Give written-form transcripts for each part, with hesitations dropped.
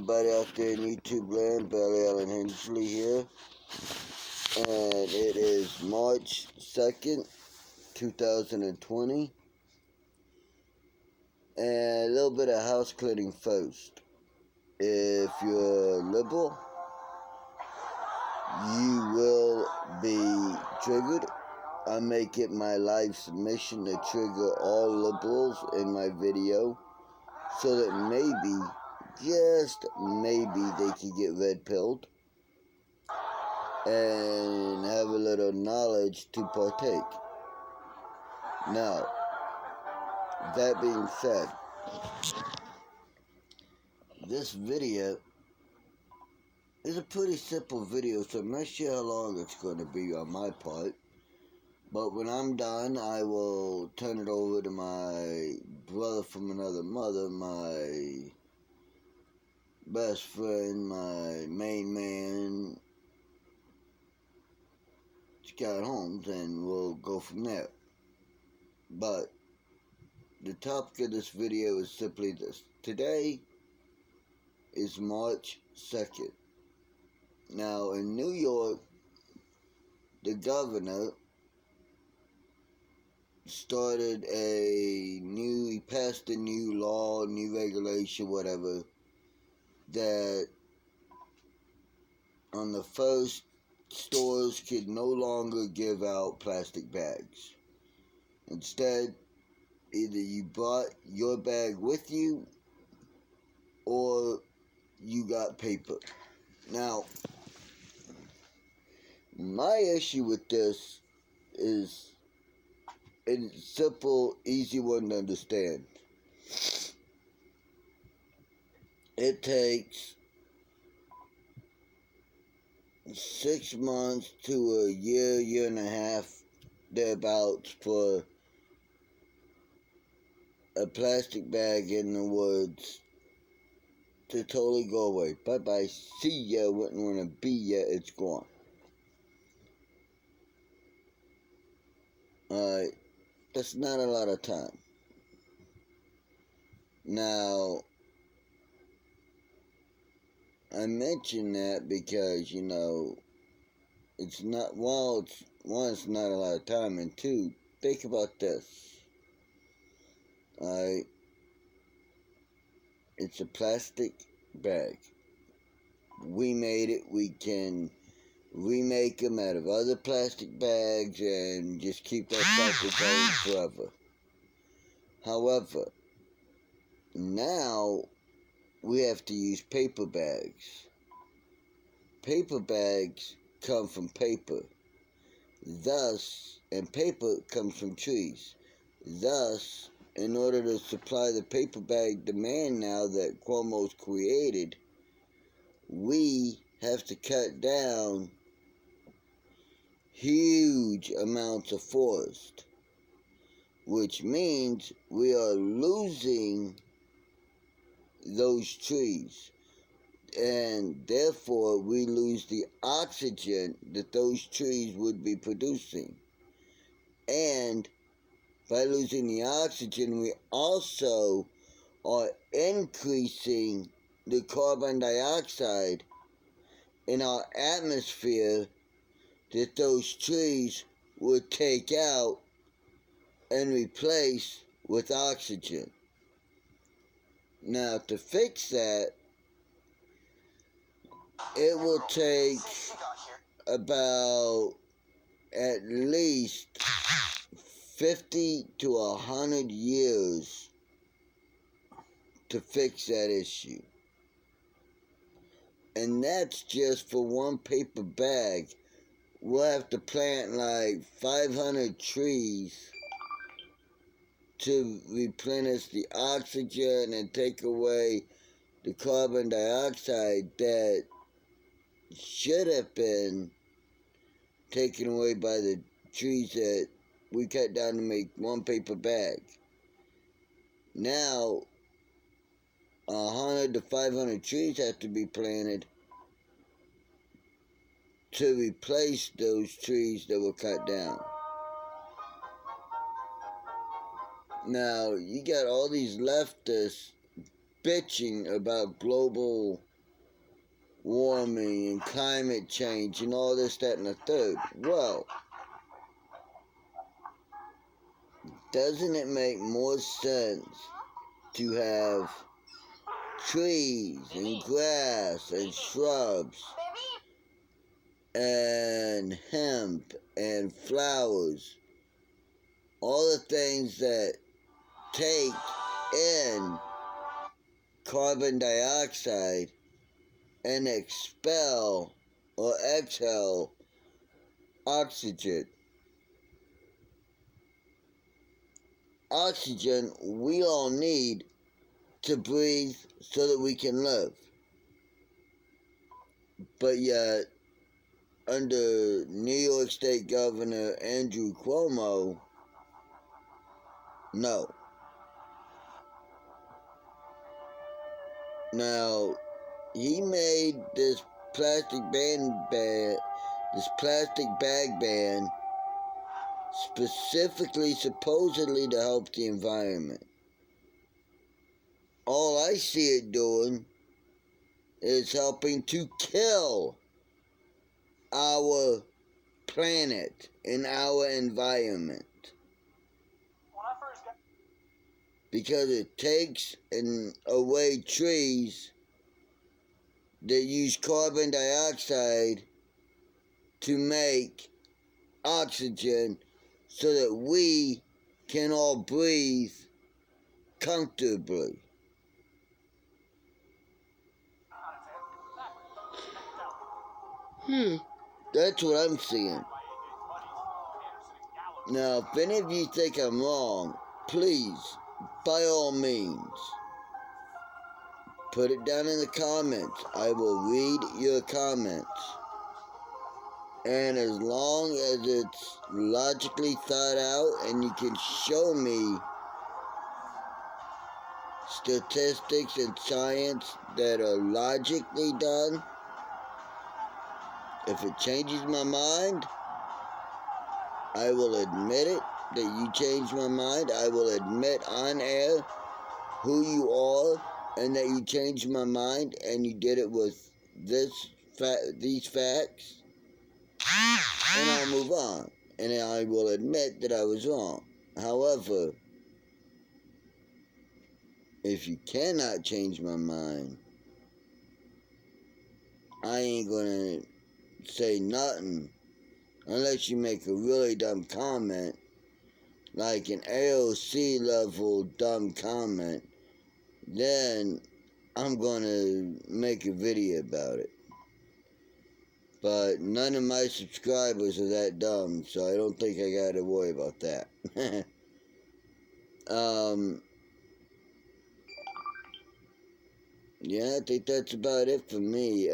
everybody out there in YouTube land, Barry Allen Hensley here, and it is March 2nd, 2020, and a little bit of house cleaning first. If you're liberal, you will be triggered. I make it my life's mission to trigger all liberals in my video, so that maybe, just maybe, they could get red-pilled and have a little knowledge to partake. Now, that being said, this video is a pretty simple video, so I'm not sure how long it's going to be on my part. But when I'm done, I will turn it over to my brother from another mother, my best friend, my main man, Scott Holmes, and we'll go from there. But the topic of this video is simply this. Today is March 2nd. Now, in New York, the governor he passed a new law, new regulation, whatever, that on the first, stores could no longer give out plastic bags. Instead, either you brought your bag with you or you got paper. Now, my issue with this is a simple, easy one to understand. It takes 6 months to a year, year and a half, thereabouts, for a plastic bag in the woods to totally go away. Bye-bye, see ya, wouldn't want to be ya, it's gone. Alright, that's not a lot of time. Now, I mention that because, it's not, it's not a lot of time, and two, think about this. Alright, it's a plastic bag. We made it, we can remake them out of other plastic bags and just keep that cycle going forever. However, now we have to use paper bags. Paper bags come from paper. Thus, and paper comes from trees. Thus, in order to supply the paper bag demand now that Coumo'S created, we have to cut down huge amounts of forest, which means we are losing those trees, and therefore we lose the oxygen that those trees would be producing. And by losing the oxygen, we also are increasing the carbon dioxide in our atmosphere that those trees would take out and replace with oxygen. Now, to fix that, it will take about at least 50 to 100 years to fix that issue. And that's just for one paper bag. We'll have to plant like 500 trees to replenish the oxygen and take away the carbon dioxide that should have been taken away by the trees that we cut down to make one paper bag. Now, 100 to 500 trees have to be planted to replace those trees that were cut down. Now, you got all these leftists bitching about global warming and climate change and all this, that, and the third. Well, doesn't it make more sense to have trees and grass and shrubs and hemp and flowers, all the things that take in carbon dioxide and expel or exhale oxygen? Oxygen we all need to breathe so that we can live. But yet, under New York State Governor Andrew Cuomo, no. Now, he made this plastic bag ban specifically, supposedly, to help the environment. All I see it doing is helping to kill our planet and our environment. Because it takes away trees that use carbon dioxide to make oxygen so that we can all breathe comfortably. That's what I'm seeing. Now, if any of you think I'm wrong, please, by all means, put it down in the comments. I will read your comments. And as long as it's logically thought out and you can show me statistics and science that are logically done, if it changes my mind, I will admit it, that you changed my mind. I will admit on air who you are and that you changed my mind and you did it with these facts. And I'll move on. And I will admit that I was wrong. However, if you cannot change my mind, I ain't gonna say nothing unless you make a really dumb comment, like an AOC level dumb comment. Then I'm gonna make a video about it. But none of my subscribers are that dumb, so I don't think I gotta worry about that. Yeah, I think that's about it for me.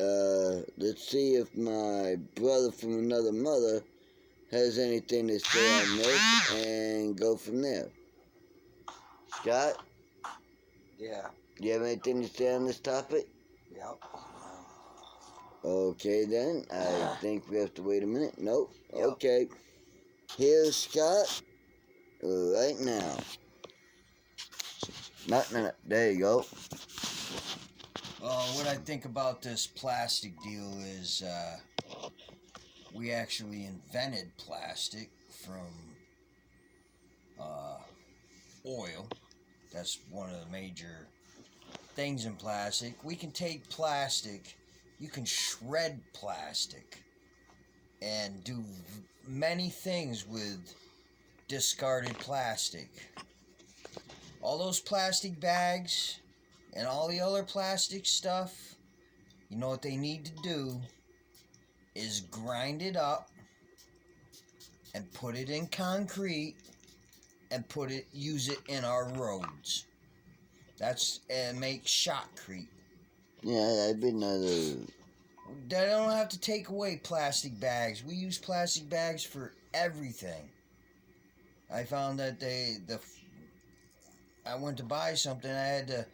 Let's see if my brother from another mother has anything to say on this, and go from there. Scott? Yeah. Do you have anything to say on this topic? Yep. Okay then, I think we have to wait a minute. Nope. Yep. Okay. Here's Scott right now. No. There you go. What I think about this plastic deal is we actually invented plastic from oil. That's one of the major things in plastic. We can take plastic, you can shred plastic and do many things with discarded plastic. All those plastic bags and all the other plastic stuff, you know what they need to do is grind it up and put it in concrete and use it in our roads. That's make shotcrete. Yeah, that'd be another. They don't have to take away plastic bags. We use plastic bags for everything. I found that I went to buy something, I had to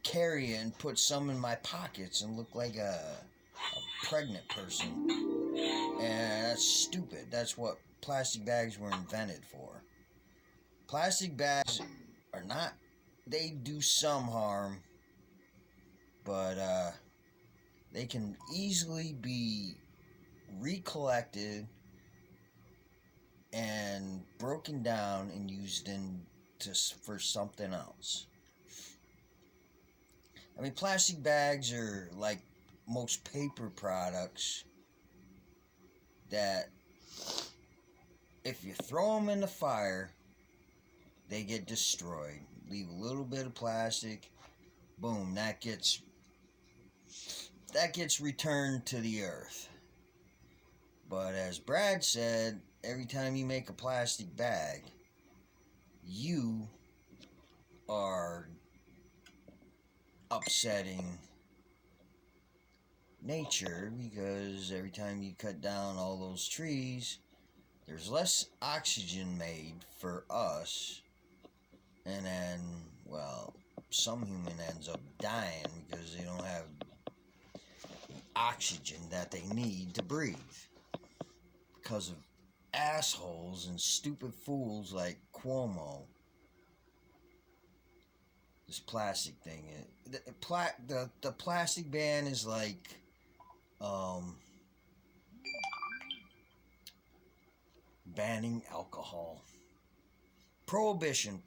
carry it and put some in my pockets and look like a pregnant person. And that's stupid. That's what plastic bags were invented for. Plastic bags are not, they do some harm, but they can easily be recollected and broken down and used for something else. I mean, plastic bags are like most paper products that if you throw them in the fire, they get destroyed. Leave a little bit of plastic, boom, that gets returned to the earth. But as Brad said, every time you make a plastic bag, you are upsetting nature, because every time you cut down all those trees, there's less oxygen made for us, and then, well, some human ends up dying because they don't have oxygen that they need to breathe because of assholes and stupid fools like Cuomo. This plastic thing, the plastic ban is like banning alcohol. Prohibition.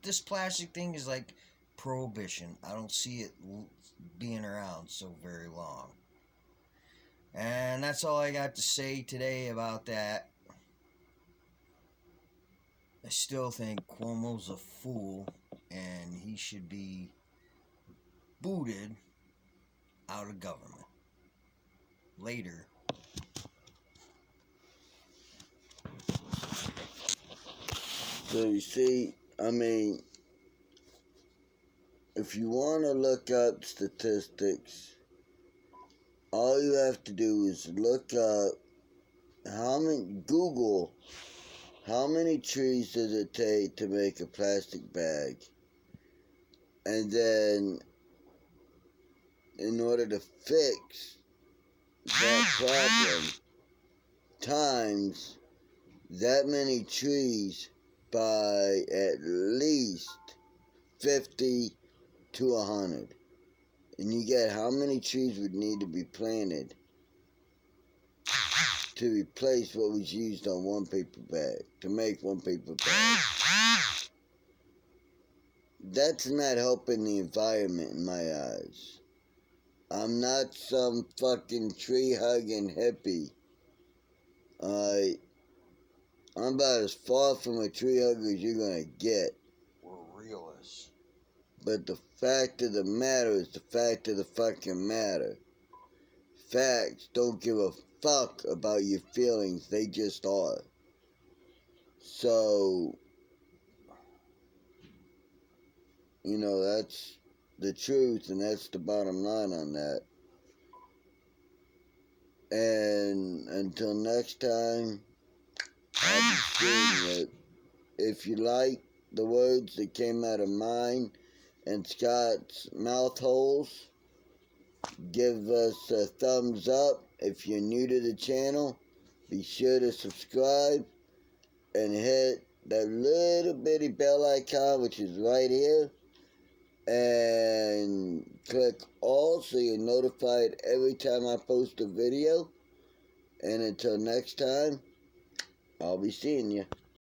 This plastic thing is like prohibition. I don't see it being around so very long. And that's all I got to say today about that. I still think Cuomo's a fool, and he should be booted out of government. Later. So you see, I mean, if you want to look up statistics, all you have to do is look up Google how many trees does it take to make a plastic bag, and then in order to fix that problem, times that many trees by at least 50 to 100. And you get how many trees would need to be planted to replace what was used on one paper bag, to make one paper bag. That's not helping the environment in my eyes. I'm not some fucking tree-hugging hippie. I'm about as far from a tree hugger as you're gonna get. We're realists. But the fact of the matter is the fact of the fucking matter. Facts don't give a fuck about your feelings. They just are. So, that's the truth, and that's the bottom line on that. And until next time, I'll be seeing it. If you like the words that came out of mine and Scott's mouth holes, give us a thumbs up. If you're new to the channel, be sure to subscribe and hit that little bitty bell icon, which is right here, and click all so you're notified every time I post a video. And until next time, I'll be seeing you.